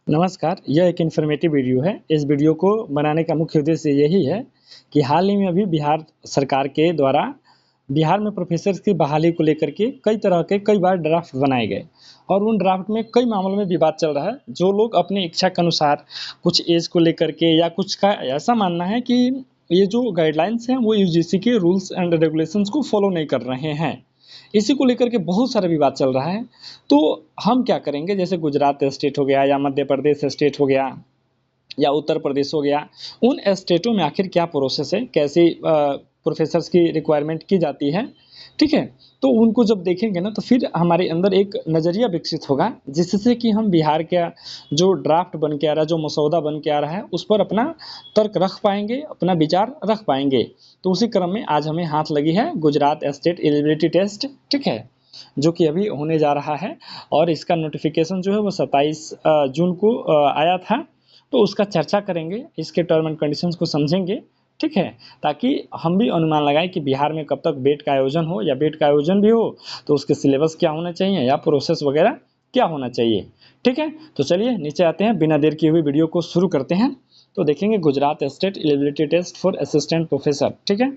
नमस्कार, यह एक इन्फॉर्मेटिव वीडियो है। इस वीडियो को बनाने का मुख्य उद्देश्य यही है कि हाल ही में अभी बिहार सरकार के द्वारा बिहार में प्रोफेसर्स की बहाली को लेकर के कई बार ड्राफ्ट बनाए गए और उन ड्राफ्ट में कई मामलों में विवाद चल रहा है। जो लोग अपनी इच्छा के अनुसार कुछ एज को लेकर के या कुछ का ऐसा मानना है कि ये जो गाइडलाइंस हैं वो यूजीसी के रूल्स एंड रेगुलेशंस को फॉलो नहीं कर रहे हैं। इसी को लेकर के बहुत सारा विवाद चल रहा है। तो हम क्या करेंगे, जैसे गुजरात स्टेट हो गया या मध्य प्रदेश स्टेट हो गया या उत्तर प्रदेश हो गया, उन स्टेटों में आखिर क्या प्रोसेस है, कैसी प्रोफेसर्स की रिक्वायरमेंट की जाती है, ठीक है। तो उनको जब देखेंगे ना तो फिर हमारे अंदर एक नज़रिया विकसित होगा, जिससे कि हम बिहार का जो ड्राफ्ट बन के आ रहा है, जो मसौदा बन के आ रहा है, उस पर अपना तर्क रख पाएंगे, अपना विचार रख पाएंगे। तो उसी क्रम में आज हमें हाथ लगी है गुजरात स्टेट एलिजिबिलिटी टेस्ट, ठीक है, जो कि अभी होने जा रहा है और इसका नोटिफिकेशन जो है वो 27 जून को आया था। तो उसका चर्चा करेंगे, इसके टर्म एंड कंडीशंस को समझेंगे, ठीक है, ताकि हम भी अनुमान लगाएं कि बिहार में कब तक बेट का आयोजन हो या बेट का आयोजन भी हो तो उसके सिलेबस क्या होना चाहिए या प्रोसेस वगैरह क्या होना चाहिए, ठीक है। तो चलिए नीचे आते हैं, बिना देर किए हुए वीडियो को शुरू करते हैं। तो देखेंगे Gujarat state eligibility test for assistant professor, ठीक है।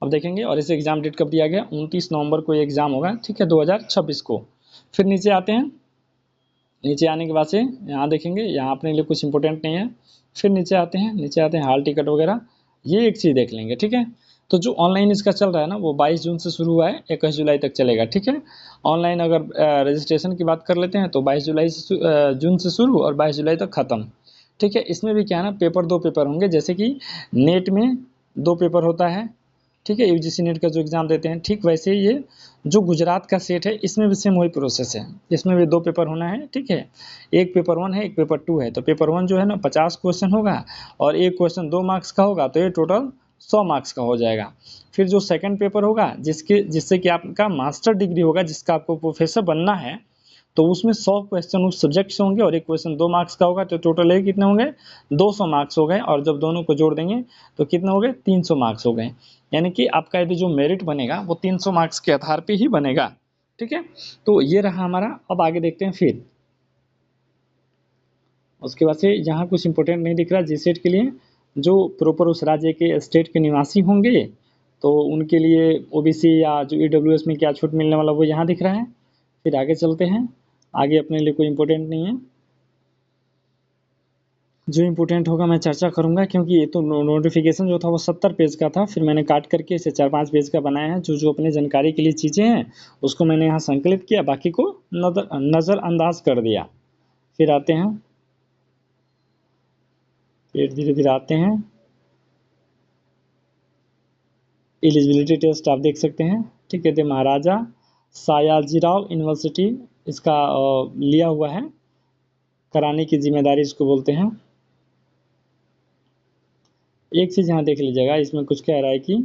अब देखेंगे और इसे एग्जाम डेट कब दिया गया, 29 नवंबर को ये एग्जाम होगा, ठीक है, 2026 को। फिर नीचे आते हैं, नीचे आने के बाद से यहाँ देखेंगे, यहाँ अपने लिए कुछ इंपॉर्टेंट नहीं है। फिर नीचे आते हैं हाल टिकट वगैरह, ये एक चीज़ देख लेंगे, ठीक है। तो जो ऑनलाइन इसका चल रहा है ना वो 22 जून से शुरू हुआ है, 21 जुलाई तक चलेगा, ठीक है। ऑनलाइन अगर रजिस्ट्रेशन की बात कर लेते हैं तो 22 जुलाई से जून से शुरू और 22 जुलाई तक ख़त्म, ठीक है। इसमें भी क्या है ना, दो पेपर होंगे, जैसे कि नेट में 2 पेपर होता है, ठीक है, यूजीसी नेट का जो एग्ज़ाम देते हैं, ठीक वैसे ही ये जो गुजरात का सेट है इसमें भी सेम वही प्रोसेस है। इसमें भी 2 पेपर होना है, ठीक है। एक पेपर 1 है, एक पेपर 2 है। तो पेपर 1 जो है ना 50 क्वेश्चन होगा और एक क्वेश्चन 2 मार्क्स का होगा, तो ये टोटल 100 मार्क्स का हो जाएगा। फिर जो सेकंड पेपर होगा जिससे कि आपका मास्टर डिग्री होगा, जिसका आपको प्रोफेसर बनना है, तो उसमें 100 क्वेश्चन उस सब्जेक्ट से होंगे और एक क्वेश्चन 2 मार्क्स का होगा, तो टोटल ये कितने होंगे, 200 मार्क्स हो गए। और जब दोनों को जोड़ देंगे तो कितने हो गए, 300 मार्क्स हो गए। यानी कि आपका यदि जो मेरिट बनेगा वो 300 मार्क्स के आधार पे ही बनेगा, ठीक है। तो ये रहा हमारा। अब आगे देखते हैं, फिर उसके बाद से यहाँ कुछ इंपॉर्टेंट नहीं दिख रहा। जीसेट के लिए जो प्रॉपर उस राज्य के स्टेट के निवासी होंगे तो उनके लिए ओबीसी या जो ईडब्ल्यूएस में क्या छूट मिलने वाला वो यहाँ दिख रहा है। फिर आगे चलते हैं, आगे अपने लिए कोई इंपॉर्टेंट नहीं है। जो इम्पोर्टेंट होगा मैं चर्चा करूंगा, क्योंकि ये तो नोटिफिकेशन जो था वो 70 पेज का था, फिर मैंने काट करके इसे 4-5 पेज का बनाया है। जो जो अपने जानकारी के लिए चीज़ें हैं उसको मैंने यहाँ संकलित किया, बाकी को नज़रअंदाज कर दिया। फिर आते हैं, फिर धीरे धीरे आते हैं, एलिजिबिलिटी टेस्ट आप देख सकते हैं, ठीक है। तो महाराजा सयाजीराव यूनिवर्सिटी इसका लिया हुआ है, कराने की जिम्मेदारी इसको बोलते हैं। एक चीज़ यहाँ देख लीजिएगा, इसमें कुछ कह रहा है कि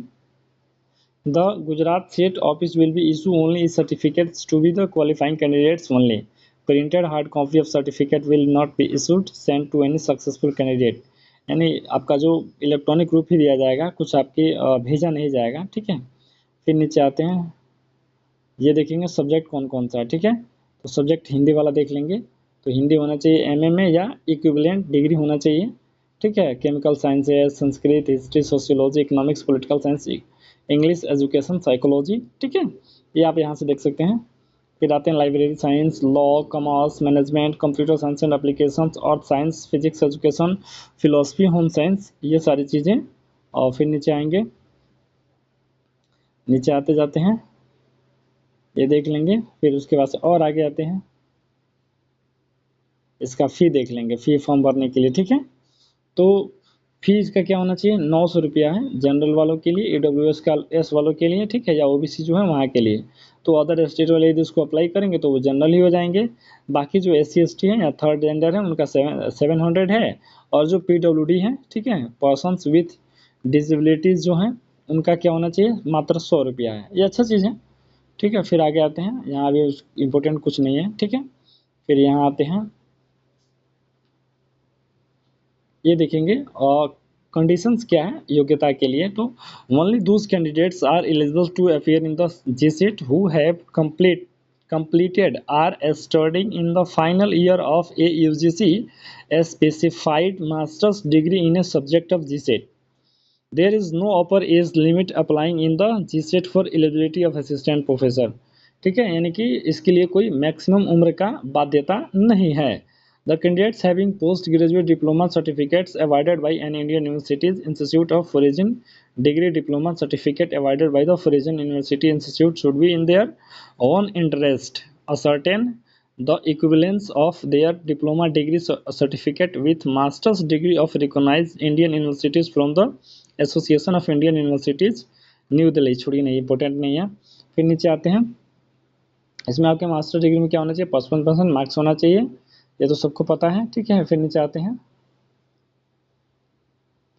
The Gujarat State Office will be issue only certificates to be the qualifying candidates only. Printed hard copy of certificate will not be issued sent to any successful candidate. यानी आपका जो इलेक्ट्रॉनिक रूप ही दिया जाएगा, कुछ आपके भेजा नहीं जाएगा, ठीक है। फिर नीचे आते हैं, ये देखेंगे सब्जेक्ट कौन कौन सा है, ठीक है। तो सब्जेक्ट हिंदी वाला देख लेंगे, तो हिंदी होना चाहिए एमए या इक्विवेलेंट डिग्री होना चाहिए, ठीक है। केमिकल साइंस है, Sanskrit, history, sociology, economics, political science, English, education, psychology, ठीक है, ये आप यहाँ से देख सकते हैं। फिर आते हैं library science, law, commerce, management, computer science and applications, earth science, physics education, philosophy, home science, ये सारी चीज़ें। और फिर नीचे आएंगे, नीचे आते जाते हैं, ये देख लेंगे। फिर उसके बाद से और आगे आते हैं, इसका फ़ी देख लेंगे, फ़ी फॉर्म भरने के लिए, ठीक है। तो फीस का क्या होना चाहिए, 900 रुपया है जनरल वालों के लिए, ईडब्ल्यूएस का एस वालों के लिए, ठीक है, या ओबीसी जो है वहाँ के लिए। तो अदर स्टेट वाले यदि उसको अप्लाई करेंगे तो वो जनरल ही हो जाएंगे। बाकी जो SC ST है या थर्ड जेंडर है उनका 700 है। और जो PWD है, ठीक है, पर्सनस विथ डिसेबिलिटीज़ जो हैं उनका क्या होना चाहिए, मात्र 100 रुपया है। ये अच्छा चीज़ है, ठीक है। फिर आगे आते हैं, यहाँ भी इम्पोर्टेंट कुछ नहीं है, ठीक है। फिर यहाँ आते हैं, ये देखेंगे और कंडीशंस क्या है योग्यता के लिए। तो only those candidates are eligible to appear in the GSET who have complete completed are studying in the final year of a UGC a specified master's degree in a subject of GSET. There is no upper age limit applying in the GSET for eligibility of assistant professor. ठीक है, यानी कि इसके लिए कोई maximum उम्र का बाध्यता नहीं है. The candidates having postgraduate diploma certificates awarded by an Indian University's Institute of Foreign Degree Diploma certificate awarded by the Foreign University Institute should be in their own interest ascertain the equivalence of their diploma degree certificate with master's degree of recognized Indian universities from the association of Indian universities new Delhi. छोड़िए नहीं, important नहीं है. फिर नीचे आते हैं. इसमें आपके मास्टर डिग्री में क्या होना चाहिए? 55% मार्क्स होना चाहिए. ये तो सबको पता है. ठीक है, फिर नीचे आते हैं.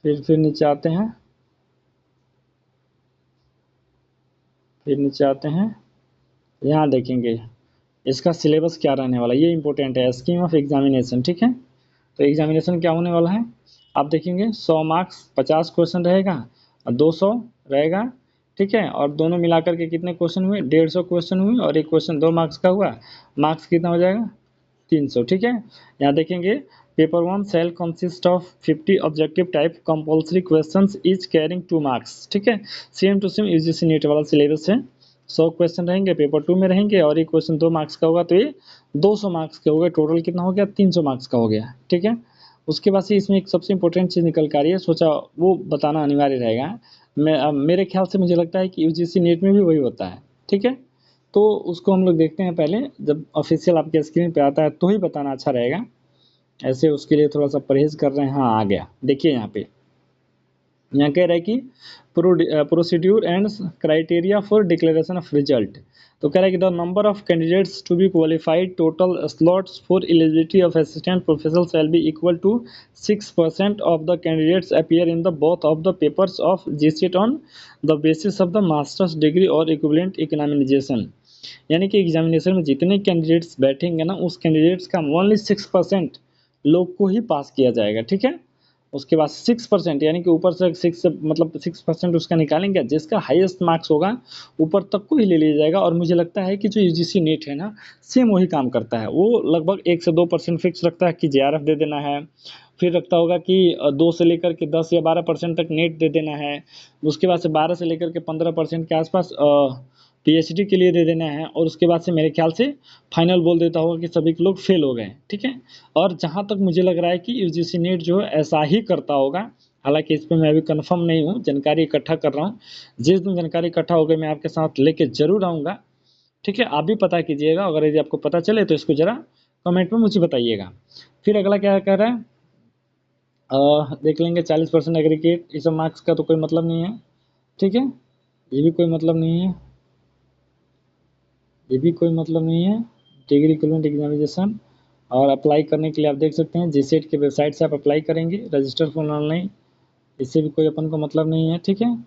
फिर नीचे आते हैं. फिर नीचे आते हैं. यहाँ देखेंगे इसका सिलेबस क्या रहने वाला है. ये इंपॉर्टेंट है. Scheme of examination. ठीक है, तो एग्जामिनेशन क्या होने वाला है आप देखेंगे. 100 मार्क्स 50 क्वेश्चन रहेगा और 200 रहेगा. ठीक है, और दोनों मिलाकर के कितने क्वेश्चन हुए? 150 क्वेश्चन हुए और एक क्वेश्चन 2 मार्क्स का हुआ. मार्क्स कितना हो जाएगा? 300. ठीक है, यहाँ देखेंगे paper 1 shall consist of 50 objective type compulsory questions each carrying 2 marks. ठीक है, same to same UGC NET वाला सिलेबस है. 100 क्वेश्चन रहेंगे, पेपर 2 में रहेंगे और एक क्वेश्चन 2 मार्क्स का होगा, तो ये 200 मार्क्स के हो गए. टोटल कितना हो गया? 300 मार्क्स का हो गया. ठीक है, उसके बाद से इसमें एक सबसे इंपॉर्टेंट चीज़ निकल कर आ रही है, सोचा वो बताना अनिवार्य रहेगा. मेरे ख्याल से मुझे लगता है कि यूजीसी नीट में भी वही होता है. ठीक है, तो उसको हम लोग देखते हैं पहले. जब ऑफिशियल आपके स्क्रीन पे आता है तो ही बताना अच्छा रहेगा. ऐसे उसके लिए थोड़ा सा परहेज कर रहे हैं. हाँ, आ गया. देखिए यहाँ पे यहाँ कह रहा है कि procedure and criteria for declaration of result. तो कह रहा है कि the number of candidates to be qualified total slots for eligibility of assistant professor shall be equal to 6% of the candidates appear in the both of the papers of GCET on the basis of the masters degree और equivalent examination. यानी कि examination में जितने candidates बैठेंगे ना, उस candidates का only 6% लोग को ही पास किया जाएगा. ठीक है, उसके बाद 6% यानी कि ऊपर से 6 मतलब 6% उसका निकालेंगे. जिसका हाईएस्ट मार्क्स होगा ऊपर तक को ही ले लिया जाएगा. और मुझे लगता है कि जो यूजीसी नीट है ना, सेम वही काम करता है. वो लगभग 1 से 2% फिक्स रखता है कि जेआरएफ दे देना है. फिर रखता होगा कि 2 से लेकर के 10 या 12% तक नेट दे देना है. उसके बाद से 12 से लेकर के 15% के आसपास पीएचडी के लिए दे देना है. और उसके बाद से मेरे ख्याल से फाइनल बोल देता होगा कि सभी लोग फेल हो गए. ठीक है, और जहाँ तक मुझे लग रहा है कि यूजीसी नीट जो है ऐसा ही करता होगा. हालांकि इस पर मैं अभी कंफर्म नहीं हूँ, जानकारी इकट्ठा कर रहा हूँ. जिस दिन जानकारी इकट्ठा हो गई मैं आपके साथ लेके जरूर आऊँगा. ठीक है, आप भी पता कीजिएगा. अगर यदि आपको पता चले तो इसको ज़रा कमेंट में मुझे बताइएगा. फिर अगला क्या कह रहा है, देख लेंगे. 40% एग्रीगेट, इस मार्क्स का तो कोई मतलब नहीं है. ठीक है, ये भी कोई मतलब नहीं है. ये भी कोई मतलब नहीं है. डिग्री इक्विवेलेंट एग्जामिनेशन और अप्लाई करने के लिए आप देख सकते हैं जीसेट के वेबसाइट से आप अप्लाई करेंगे. रजिस्टर फॉर ऑनलाइन, इससे भी कोई अपन को मतलब नहीं है. ठीक है,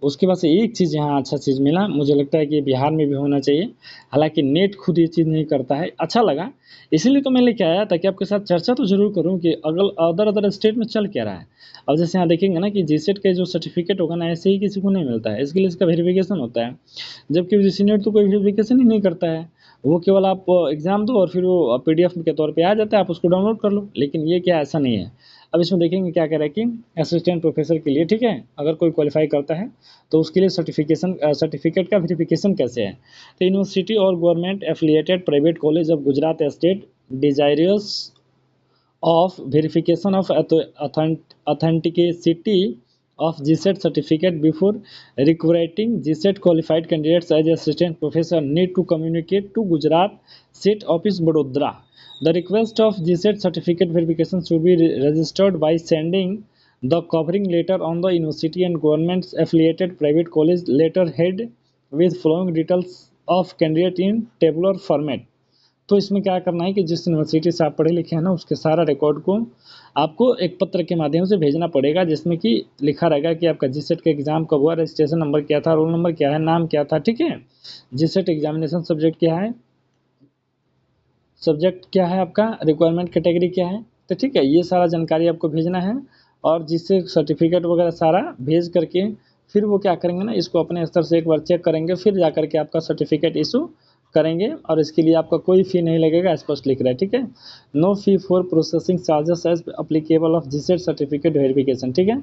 उसके बाद से एक चीज़ यहाँ अच्छा चीज़ मिला, मुझे लगता है कि बिहार में भी होना चाहिए. हालांकि नेट खुद ये चीज़ नहीं करता है. अच्छा लगा, इसीलिए तो मैं लेके आया ताकि आपके साथ चर्चा तो जरूर करूँ कि अदर स्टेट में चल क्या रहा है. अब जैसे यहाँ देखेंगे ना कि जीसेट का जो सर्टिफिकेट होगा ना, ऐसे ही किसी को नहीं मिलता है. इसके लिए इसका वेरिफिकेशन होता है. जबकि यूजीसी नेट तो कोई वेरिफिकेशन ही नहीं करता है. वो केवल आप एग्ज़ाम दो और फिर वो पीडीएफ के तौर पे आ जाता है, आप उसको डाउनलोड कर लो. लेकिन ये क्या, ऐसा नहीं है. अब इसमें देखेंगे क्या कह रहा है कि असिस्टेंट प्रोफेसर के लिए, ठीक है, अगर कोई क्वालिफाई करता है तो उसके लिए सर्टिफिकेट का वेरिफिकेशन कैसे है. तो यूनिवर्सिटी और government affiliated private college of Gujarat state desirous of verification of authenticity of GSET certificate before recruiting GSET qualified candidates as assistant professor need to communicate to Gujarat SET Office Vadodara. The request of GSET certificate verification should be registered by sending the covering letter on the university and government's affiliated private college letterhead with following details of candidate in tabular format. तो इसमें क्या करना है कि जिस university से आप पढ़े लिखे हैं ना, उसके सारा रिकॉर्ड को आपको एक पत्र के माध्यम से भेजना पड़ेगा, जिसमें कि लिखा रहेगा कि आपका जीसेट का एग्ज़ाम कब हुआ, रजिस्ट्रेशन नंबर क्या था, रोल नंबर क्या है, नाम क्या था. ठीक है, जीसेट एग्जामिनेशन सब्जेक्ट क्या है, आपका रिक्वायरमेंट कैटेगरी क्या है. तो ठीक है, ये सारा जानकारी आपको भेजना है. और जिससे सर्टिफिकेट वगैरह सारा भेज करके फिर वो क्या करेंगे ना, इसको अपने स्तर से एक बार चेक करेंगे, फिर जा करके आपका सर्टिफिकेट इशू करेंगे और इसके लिए आपका कोई फ़ी नहीं लगेगा, स्पष्ट लिख रहा है, ठीक है। No fee for processing charges as applicable of GSET certificate verification, ठीक है।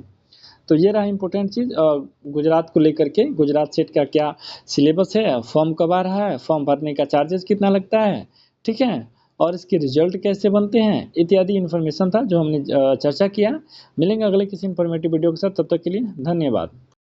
तो ये रहा इंपॉर्टेंट चीज़ गुजरात को लेकर के। गुजरात सेट का क्या सिलेबस है, फॉर्म कब आ रहा है, फॉर्म भरने का चार्जेस कितना लगता है, ठीक है, और इसके रिजल्ट कैसे बनते हैं, इत्यादि इन्फॉर्मेशन था जो हमने चर्चा किया। मिलेंगे अगले किसी इन्फॉर्मेटिव वीडियो के साथ, तब तक के लिए धन्यवाद।